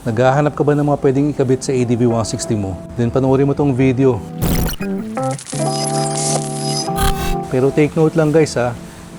Naghahanap ka ba ng mga pwedeng ikabit sa ADV 160 mo? Then panoorin mo tong video. Pero take note lang guys ha,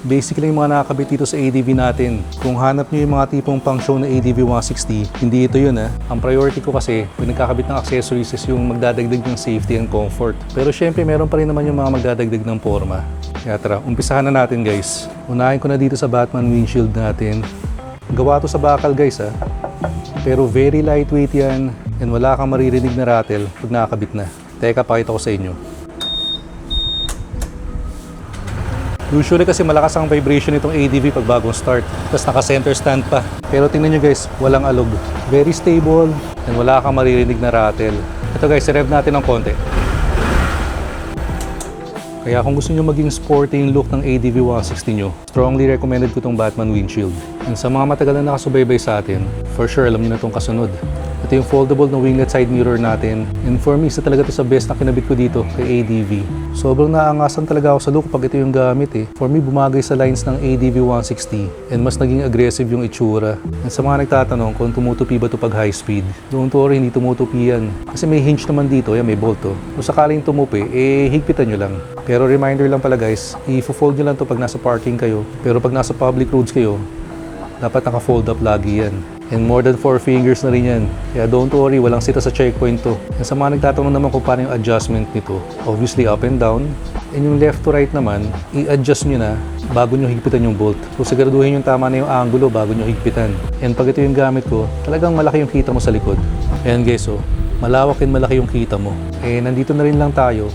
basically yung mga nakakabit dito sa ADV natin. Kung hanap nyo yung mga tipong pang show na ADV 160, hindi ito yun ha. Ang priority ko kasi, kung nagkakabit ng accessories is yung magdadagdag ng safety and comfort. Pero syempre meron pa rin naman yung mga magdadagdag ng forma. Kaya tara, umpisahan na natin guys. Unahin ko na dito sa Batman windshield natin. Gawa to sa bakal guys ha. Pero very lightweight yan and wala kang maririnig na rattle pag nakakabit na. Teka, pakita ko sa inyo. Usually kasi malakas ang vibration nitong ADV pag bagong start. Tapos naka-center stand pa. Pero tingnan nyo guys, walang alog. Very stable and wala kang maririnig na rattle. Ito guys, i-rev natin ng konti. Kaya kung gusto nyo maging sporty yung look ng ADV 160 nyo, strongly recommended ko itong Batman windshield. And sa mga matagal na nakasubaybay sa atin, for sure alam nyo na itong kasunod. Ito yung foldable na winglet side mirror natin. And for me, isa talaga ito sa best na kinabit ko dito kay ADV. Sobrang naangasan talaga ako sa look pag ito yung gamit eh. For me, bumagay sa lines ng ADV 160 and mas naging aggressive yung itsura. And sa mga nagtatanong kung tumutupi ba ito pag high speed, don't worry, hindi tumutupi yan. Kasi may hinge naman dito, yan may bolt to. Kung sakaling tumupi, higpitan nyo lang. Pero reminder lang pala guys, i-fold nyo lang to pag nasa parking kayo. Pero pag nasa public roads kayo, dapat naka-fold up lagi yan. And more than 4 fingers na rin yan. Kaya don't worry, walang sita sa checkpoint to. And sa mga nagtatanong naman kung paano yung adjustment nito, obviously up and down. And yung left to right naman, i-adjust nyo na bago nyo higpitan yung bolt. So siguraduhin yung tama na yung angulo bago nyo higpitan. And pag ito yung gamit ko, talagang malaki yung kita mo sa likod. Ayan guys, so malawak and malaki yung kita mo. Eh nandito na rin lang tayo.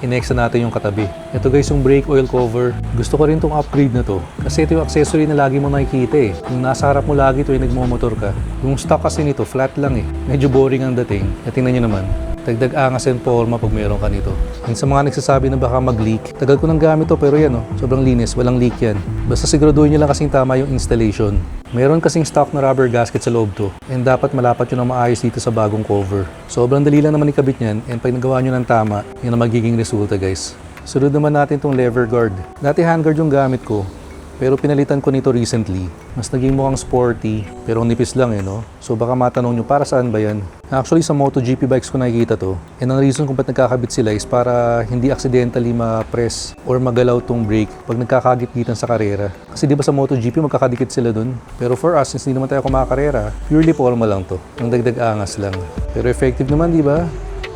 I-next na natin yung katabi. Ito guys yung brake oil cover. Gusto ko rin tong upgrade na to. Kasi ito yung accessory na lagi mo nakikita eh. Kung nasa harap mo lagi ito yung nagmumotor ka. Yung stock kasi nito, flat lang eh. Medyo boring ang dating. At tingnan nyo naman. Dagdag angas and forma pag meron ka nito. And sa mga nagsasabi na baka mag-leak, tagal ko nang gamit to pero yan oh, sobrang linis, walang leak yan. Basta siguraduhin nyo lang kasing tama yung installation. Meron kasing stock na rubber gasket sa loob to and dapat malapat yun ang maayos dito sa bagong cover. Sobrang dali lang naman ikabit yan and pag nagawa nyo ng tama, yun ang magiging resulta guys. Sunod naman natin tong lever guard. Dati handguard yung gamit ko. Pero pinalitan ko nito recently. Mas naging mukhang sporty, pero nipis lang eh, no? So baka matanong nyo, para saan ba yan? Actually, sa MotoGP bikes ko nakikita to. And ang reason kung ba't nagkakabit sila is para hindi accidentally ma-press or magalaw tong brake pag nagkakagit-gitan sa karera. Kasi di ba sa MotoGP magkakadikit sila dun? Pero for us, since hindi naman tayo kumakarera, purely forma lang to. Ang dagdag angas lang. Pero effective naman, di ba?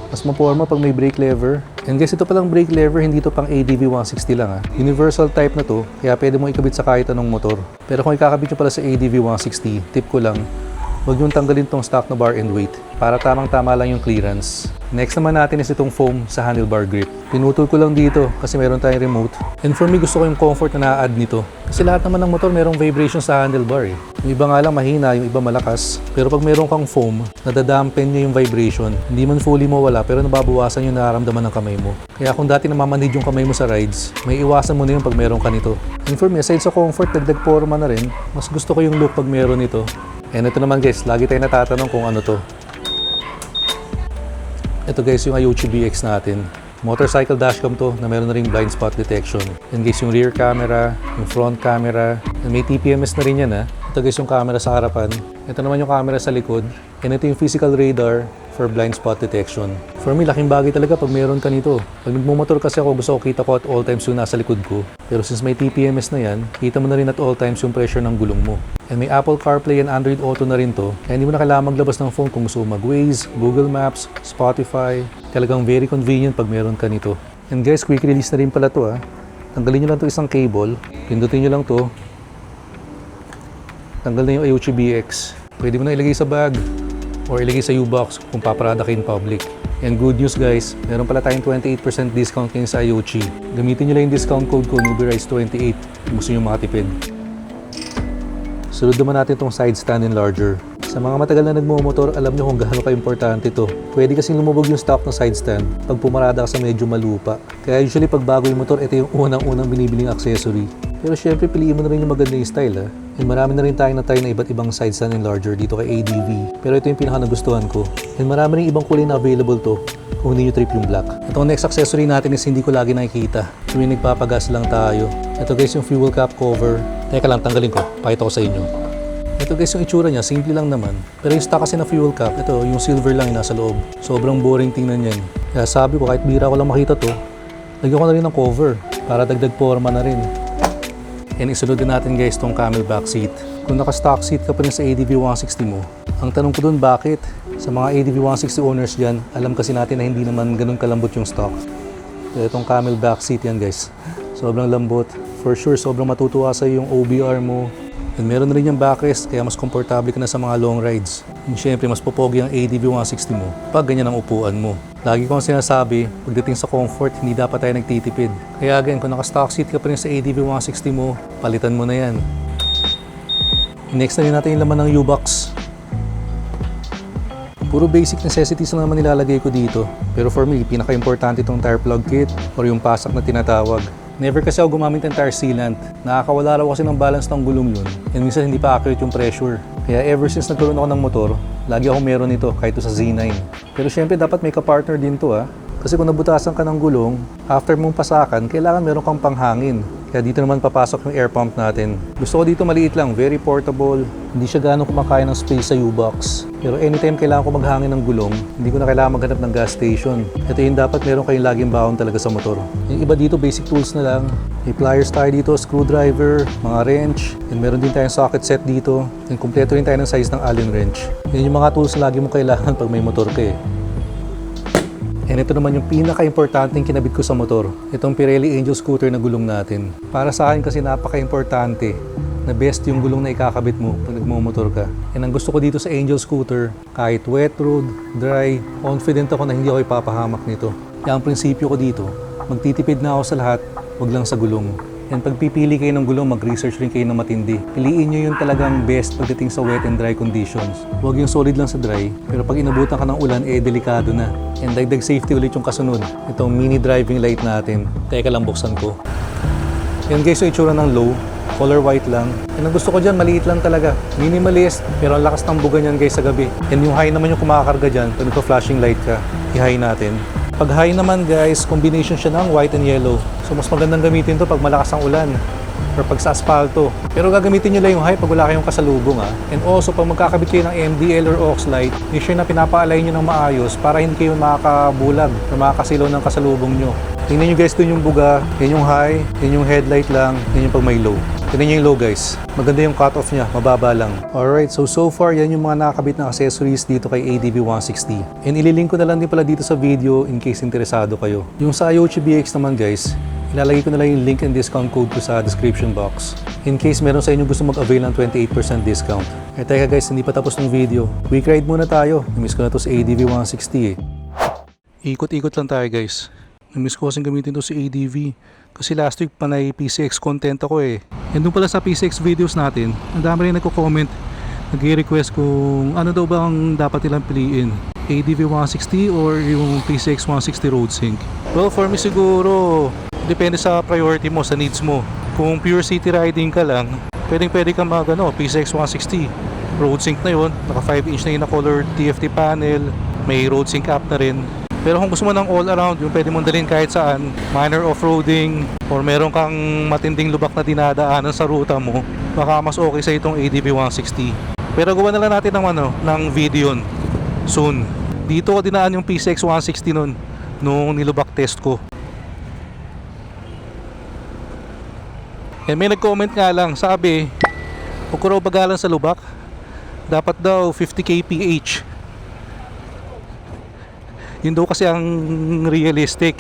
Mas maporma pag may brake lever. And guys, ito palang brake lever, hindi ito pang ADV 160 lang ha. Universal type na to, kaya pwede mo ikabit sa kahit anong motor. Pero kung ikakabit nyo pala sa ADV 160, tip ko lang, huwag nyo tanggalin tong stock na bar and weight para tamang-tama lang yung clearance. Next naman natin is itong foam sa handlebar grip. Pinutol ko lang dito kasi meron tayong remote. And for me, gusto ko yung comfort na na-add nito. Kasi lahat naman ng motor merong vibration sa handlebar eh. Yung iba nga lang mahina, yung iba malakas. Pero pag meron kang foam, nadadampen niya yung vibration. Hindi man fully mawala pero nababawasan yung nararamdaman ng kamay mo. Kaya kung dati namamanid yung kamay mo sa rides, may iwasan mo na yun pag meron ka nito. And for me, aside sa comfort, dagdag forma na rin, mas gusto ko yung look pag meron ito. And ito naman guys, lagi tayo natatanong kung ano to. Ito guys yung IoT BX natin. Motorcycle dashcam to na meron na ring blind spot detection. And guys yung rear camera, yung front camera, and may TPMS na rin yan ha. Ito guys yung camera sa harapan. Ito naman yung camera sa likod. And ito yung physical radar for blind spot detection. For me, laking bagay talaga pag meron ka nito. Pag nagmumotor kasi ako, gusto ko kita ko at all times yung nasa likod ko. Pero since may TPMS na yan, kita mo na rin at all times yung pressure ng gulong mo. And may Apple CarPlay and Android Auto na rin to. Kaya hindi mo na kailangan maglabas ng phone kung gusto mo mag-Waze, Google Maps, Spotify. Talagang very convenient pag meron ka nito. And guys, quick release na rin pala to ha. Tanggalin nyo lang to isang cable. Pindutin nyo lang to. Tanggal na yung IoT BX. Pwede mo na ilagay sa bag or ilagay sa U-box kung paparada kayo in public. And good news guys, meron pala tayong 28% discount kayo sa IoT. Gamitin nyo lang yung discount code ko, NewbieRice28 kung gusto nyo makatipid. Sunod naman natin itong side stand enlarger. Sa mga matagal na nagmumotor, alam nyo kung gaano ka-importante ito. Pwede kasing lumubog yung stock ng side stand pag pumarada ka sa medyo malupa. Kaya usually pag bago yung motor, ito yung unang-unang binibiling accessory. Pero syempre, piliin mo na rin yung maganda yung style ha. And marami na rin tayong na-try na iba't ibang side stand enlarger dito kay ADV. Pero ito yung pinaka-nagustuhan ko. And marami rin ibang kulay na available to kung hindi nyo trip yung black. Itong next accessory natin is hindi ko lagi nakikita. Tuwing nagpapagas lang tayo. Ito guys yung fuel cap cover. Teka lang, tanggalin ko. Pakita ko sa inyo. Ito guys yung itsura niya, simple lang naman. Pero yung stock kasi na fuel cap, ito yung silver lang yung nasa loob. Sobrang boring tingnan yan. Kaya sabi ko kahit bira ko lang makita to, lagyan ko na rin ng cover para dagdag forma na rin. And isunod din natin guys tong camelback seat. Kung naka-stock seat ka pa rin sa ADV 160 mo, ang tanong ko dun bakit? Sa mga ADV 160 owners dyan, alam kasi natin na hindi naman ganun kalambot yung stock. So itong camelback seat yan guys. Sobrang lambot. For sure, sobrang matutuwa sa yung OBR mo. And meron na rin yung backrest, kaya mas komportable ka na sa mga long rides. And syempre, mas popogi ang ADV 160 mo pag ganyan ang upuan mo. Lagi ko ang sinasabi, pagdating sa comfort, hindi dapat tayo nagtitipid. Kaya again, kung naka-stock seat ka pa rin sa ADV 160 mo, palitan mo na yan. Next na rin natin yung laman ng U-Box. Puro basic necessities lang naman nilalagay ko dito. Pero for me, pinaka-importante itong tire plug kit or yung pasak na tinatawag. Never kasi ako gumamit ng tire sealant. Nakakawala raw kasi ng balance ng gulong yun. And minsan hindi pa accurate yung pressure. Kaya ever since nagkaroon ako ng motor, lagi ako meron nito kahit sa Z9. Pero syempre dapat may ka-partner din to. Kasi kung nabutasan ka ng gulong, after mong pasakan, kailangan meron kang panghangin. Kaya dito naman papasok yung air pump natin. Gusto ko dito maliit lang, very portable. Hindi siya gaano kumakain ng space sa U-Box. Pero anytime kailangan ko maghangin ng gulong, hindi ko na kailangan maghanap ng gas station. Ito yung dapat meron kayong laging baon talaga sa motor. Yung iba dito, basic tools na lang. May pliers tayo dito, screwdriver, mga wrench. And meron din tayong socket set dito. And kumpleto rin tayo ng size ng Allen wrench. Yan yung mga tools na lagi mo kailangan pag may motor ka eh. And ito naman yung pinaka-importanting kinabit ko sa motor. Itong Pirelli Angel Scooter na gulong natin. Para sa akin kasi napaka-importante na best yung gulong na ikakabit mo pag nagmumotor ka. And ang gusto ko dito sa Angel Scooter, kahit wet road, dry, confident ako na hindi ako ipapahamak nito. Kaya ang prinsipyo ko dito, magtitipid na ako sa lahat, wag lang sa gulong. And pag pipili kayo ng gulong, mag-research rin kayo ng matindi. Piliin nyo yung talagang best pagdating sa wet and dry conditions. Huwag yung solid lang sa dry, pero pag inabutan ka ng ulan, delikado na. And dagdag safety ulit yung kasunod. Itong mini driving light natin. Teka lang, buksan ko. Yan guys, yung itsura ng low. Color white lang. And ang gusto ko dyan, maliit lang talaga. Minimalist, pero ang lakas ng buga niyan guys sa gabi. And yung high naman yung kumakarga dyan, pag nagpa-flashing light ka, i-high natin. Pag high naman guys, combination siya ng white and yellow. So mas magandang gamitin to pag malakas ang ulan or pag sa asfalto. Pero gagamitin nyo lang yung high pag wala kayong kasalubong And also pag magkakabit kayo ng MDL or aux light, make sure na pinapaalay nyo ng maayos para hindi kayo makakabulag or makakasilaw ng kasalubong nyo. Tingnan nyo guys dun yung buga, yan yung high, yan yung headlight lang, yan yung pag may low. Tingnan nyo yung low guys. Maganda yung cut-off niya, mababa lang. Alright, so far yan yung mga nakakabit na accessories dito kay ADV 160. And ililink ko na lang din pala dito sa video in case interesado kayo. Yung sa Ayochi BX naman guys, ilalagay ko na lang yung link and discount code ko sa description box. In case meron sa inyo gusto mag-avail ng 28% discount. Eh teka guys, hindi pa tapos ng video. Quick ride muna tayo. Namiss ko na to sa ADV 160 Ikot-ikot lang tayo guys. Namiss ko kasing gamitin to sa ADV. Kasi last week pa na PCX content ako eh. And doon pala sa PCX videos natin, ang dami rin nagko-comment, nag-request kung ano daw ba ang dapat nilang piliin. ADV 160 or yung PCX 160 Road Sync. Well, for me siguro, depende sa priority mo, sa needs mo. Kung pure city riding ka lang, pwede ka mag PCX 160. Road Sync na yun, naka 5-inch na yun na color TFT panel, may Road Sync app na rin. Pero kung gusto mo ng all around, yung pwede mong dalhin kahit saan, minor off-roading, or meron kang matinding lubak na dinadaanan sa ruta mo, baka mas okay sa itong ADV 160. Pero gawa na lang natin ng video yun, soon. Dito ko dinaan yung PCX 160 nun, nung nilubak test ko. Eh may nag-comment nga lang, sabi, huwag ko raw bagalan sa lubak, dapat daw 50 kph. Yun daw kasi ang realistic.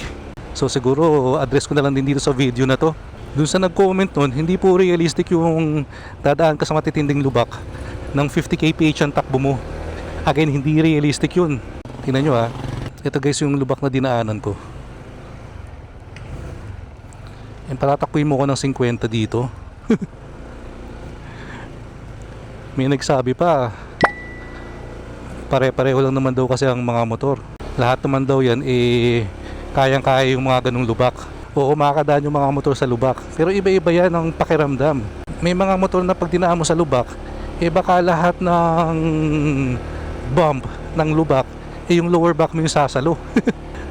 So siguro address ko na lang din dito sa video na to. Dun sa nag-comment nun, hindi po realistic yung dadaan ka sa matitinding lubak ng 50 kph ang takbo mo. Again, hindi realistic yun. Tingnan nyo ha. Ito guys yung lubak na dinaanan ko. And patatakbuhin mo ko ng 50 dito. May nagsabi pa, pare-pareho lang naman daw kasi ang mga motor. Lahat naman daw yan kayang-kaya yung mga ganung lubak. Oo, makakadaan yung mga motor sa lubak. Pero iba-iba yan ang pakiramdam. May mga motor na pag dinaan mo sa lubak, baka lahat ng bump ng lubak, yung lower back mo yung sasalo.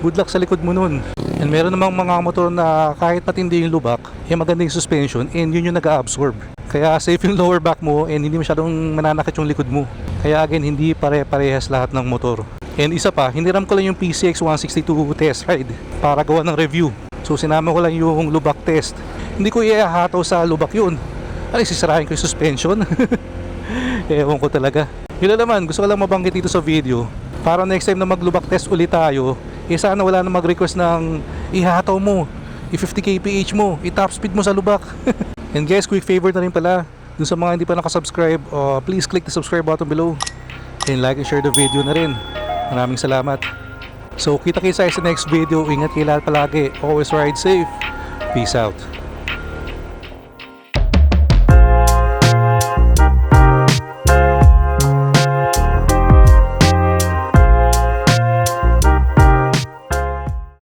Good luck sa likod mo nun. And meron namang mga motor na kahit matindi yung lubak, maganda yung suspension and yun yung nag-absorb. Kaya safe yung lower back mo and hindi masyadong mananakit yung likod mo. Kaya again, hindi pare-parehas lahat ng motor. And isa pa, hiniram ko lang yung PCX 162 test ride para gawa ng review. So sinama ko lang yung lubak test. Hindi ko iahataw sa lubak yun. Ano, sisirahin ko yung suspension? Ewan ko talaga. Yun na naman, gusto ko lang mabanggit dito sa video. Para next time na maglubak test ulit tayo, sana wala na mag-request ng ihataw mo, i-50 kph mo, i-top speed mo sa lubak. And guys, quick favor na rin pala, dun sa mga hindi pa nakasubscribe, please click the subscribe button below and like and share the video na rin. Maraming salamat. So kita kayo sa next video. Ingat kayo lahat palagi. Always ride safe. Peace out.